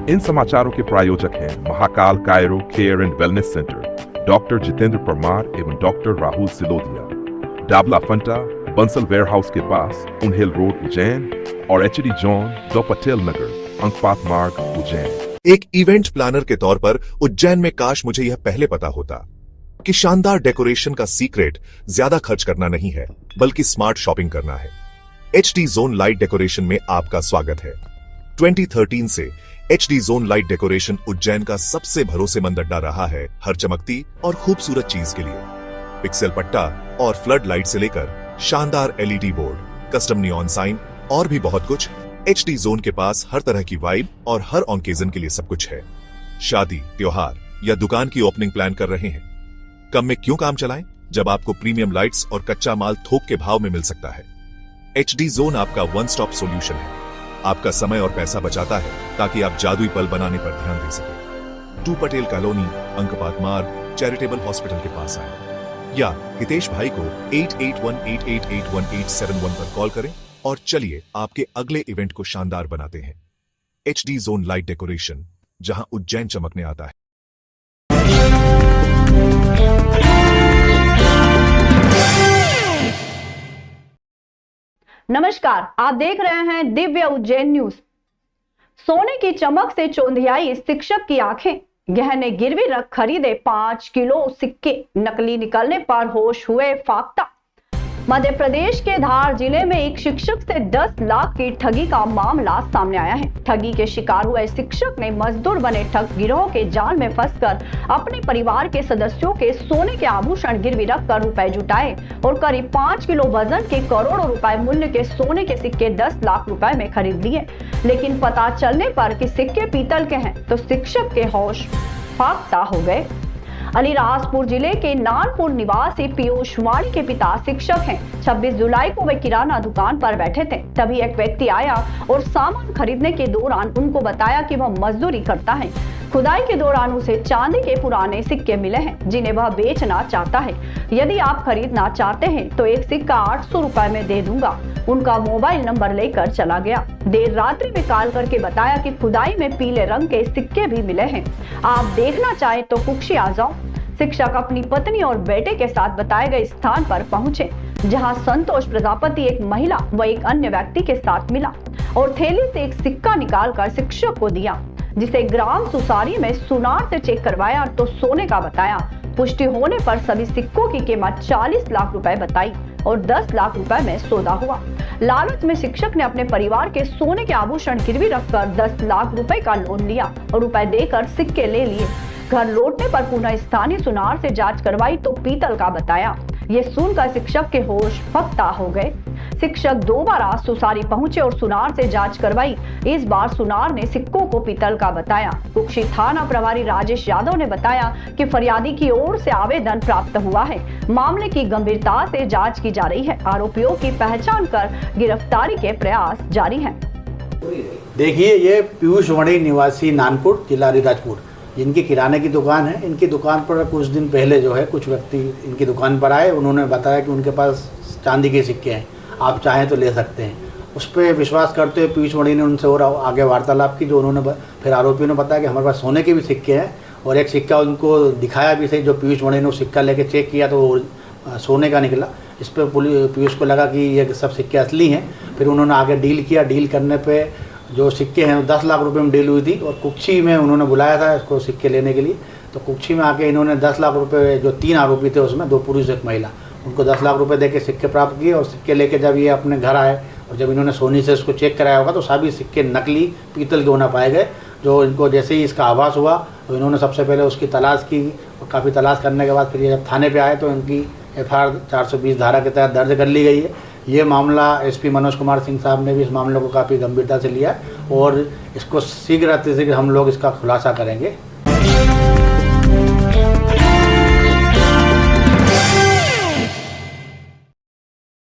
इन समाचारों के प्रायोजक हैं Mahakal chiro care and wellness centre, doctor Jitendra Parmar एवं डॉक्टर राहुल सिलोदिया, डाबला फंटा, बंसल वेयर हाउस के पास, उनहिल रोड उज्जैन और एचडी जॉन, द पटेल नगर, अंकपात मार्ग उज्जैन। एक इवेंट प्लानर के तौर पर उज्जैन में काश मुझे यह पहले पता होता कि शानदार डेकोरेशन का सीक्रेट ज्यादा खर्च करना नहीं है, बल्कि स्मार्ट शॉपिंग करना है। HD जोन लाइट डेकोरेशन में आपका स्वागत है। 2013 से HD zone light decoration Ujjain का सबसे भरोसेमंद अड्डा रहा है हर चमकती और खूबसूरत चीज के लिए। पिक्सल पट्टा और फ्लड लाइट से लेकर शानदार LED board, custom neon sign और भी बहुत कुछ, HD जोन के पास हर तरह की वाइब और हर ऑकेजन के लिए सब कुछ है। शादी, त्योहार या दुकान की ओपनिंग प्लान कर रहे हैं? कम में क्यों काम चलाएं जब आपको प्रीमियम लाइट्स और कच्चा माल थोक के भाव में मिल सकता है। HD जोन आपका वन स्टॉप सॉल्यूशन है। आपका समय और पैसा बचाता है ताकि आप जादुई पल बनाने पर ध्यान दे सकें। 2 पटेल कॉलोनी, अंकपात मार्ग, चैरिटेबल हॉस्पिटल के पास आए या हितेश भाई को 8818881871 पर कॉल करें और चलिए आपके अगले इवेंट को शानदार बनाते हैं। HD जोन लाइट डेकोरेशन, जहां उज्जैन चमकने आता है। नमस्कार, आप देख रहे हैं दिव्य उज्जैन न्यूज। सोने की चमक से चौंधियाई शिक्षक की आंखें, गहने गिरवी रख खरीदे 5 किलो सिक्के, नकली निकलने पर होश हुए फाख्ता। मध्य प्रदेश के धार जिले में एक शिक्षक से 10 लाख की ठगी का मामला सामने आया है। ठगी के शिकार हुए शिक्षक ने मजदूर बने ठग गिरोह के जाल में फंसकर अपने परिवार के सदस्यों के सोने के आभूषण गिरवी रखकर रुपए जुटाए और करीब 5 किलो वजन के करोड़ों रुपए मूल्य के सोने के सिक्के 10 लाख रुपए में खरीद लिए। लेकिन पता चलने पर कि सिक्के पीतल के हैं तो शिक्षक के होश फाख्ता हो गए। अलीराजपुर जिले के नानपुर निवासी पीयूष वाणी के पिता शिक्षक हैं। 26 जुलाई को वे किराना दुकान पर बैठे थे, तभी एक व्यक्ति आया और सामान खरीदने के दौरान उनको बताया कि वह मजदूरी करता है। खुदाई के दौरान उसे चांदी के पुराने सिक्के मिले हैं जिन्हें वह बेचना चाहता है। यदि आप खरीदना चाहते हैं तो एक सिक्का 800 रुपए में दे दूंगा। उनका मोबाइल नंबर लेकर चला गया। देर रात्रि में कॉल करके बताया कि खुदाई में पीले रंग के सिक्के भी मिले हैं, आप देखना चाहे तो कुक्षी आ जाओ। शिक्षक अपनी पत्नी और बेटे के साथ बताए गए स्थान पर पहुंचे, जहां संतोष प्रजापति एक महिला व एक अन्य व्यक्ति के साथ मिला और थैली से एक सिक्का निकालकर शिक्षक को दिया, जिसे ग्राम सुसारी में सुनार से चेक करवाया तो सोने का बताया। पुष्टि होने पर सभी सिक्कों की कीमत 40 लाख रुपए बताई और 10 लाख रुपए में सौदा हुआ। लालच में शिक्षक ने अपने परिवार के सोने के आभूषण गिरवी रखकर 10 लाख रुपए का लोन लिया और रुपए देकर सिक्के ले लिए। घर लौटने पर पुनः स्थानीय सुनार से जांच करवाई तो पीतल का बताया। ये सुनकर शिक्षक के होश फख्ता हो गए। शिक्षक दोबारा सुसारी पहुंचे और सुनार से जांच करवाई। इस बार सुनार ने सिक्कों को पीतल का बताया। कुक्षी थाना प्रभारी राजेश यादव ने बताया कि फरियादी की ओर से आवेदन प्राप्त हुआ है। मामले की गंभीरता से जांच की जा रही है। आरोपियों की पहचान कर गिरफ्तारी के प्रयास जारी हैं। देखिए, ये पीयूष वाणी निवासी नानपुर, जिला अलीराजपुर, जिनकी किराने की दुकान है। इनकी दुकान पर कुछ दिन पहले जो है कुछ व्यक्ति इनकी दुकान पर आए। उन्होंने बताया कि उनके पास चांदी के सिक्के हैं, आप चाहें तो ले सकते हैं। उस पर विश्वास करते हुए पीयूष वाणी ने उनसे और आगे वार्तालाप की, जो उन्होंने फिर आरोपियों ने बताया कि हमारे पास सोने के भी सिक्के हैं और एक सिक्का उनको दिखाया भी सही। जो पीयूष वाणी ने वो सिक्का लेके चेक किया तो वो सोने का निकला। इस पर पीयूष को लगा कि ये सब सिक्के असली हैं। फिर उन्होंने आगे डील किया। डील करने पर जो सिक्के हैं 10 लाख रुपए में डील हुई थी और कुक्षी में उन्होंने बुलाया था इसको सिक्के लेने के लिए। तो कुक्षी में आके इन्होंने 10 लाख रुपए, जो 3 आरोपी थे उसमें 2 पुरुष एक महिला, उनको 10 लाख रुपए देके सिक्के प्राप्त किए। और सिक्के लेके जब ये अपने घर आए और जब इन्होंने सोनी से इसको चेक कराया होगा तो सभी सिक्के नकली पीतल के होना पाए गए। जो इनको जैसे ही इसका आभास हुआ तो इन्होंने सबसे पहले उसकी तलाश की और काफ़ी तलाश करने के बाद फिर ये जब थाने पर आए तो इनकी FIR 420 धारा के तहत दर्ज कर ली गई है। ये मामला SP मनोज कुमार सिंह साहब ने भी इस मामले को काफ़ी गंभीरता से लिया और इसको शीघ्र अतिशीघ्र हम लोग इसका खुलासा करेंगे।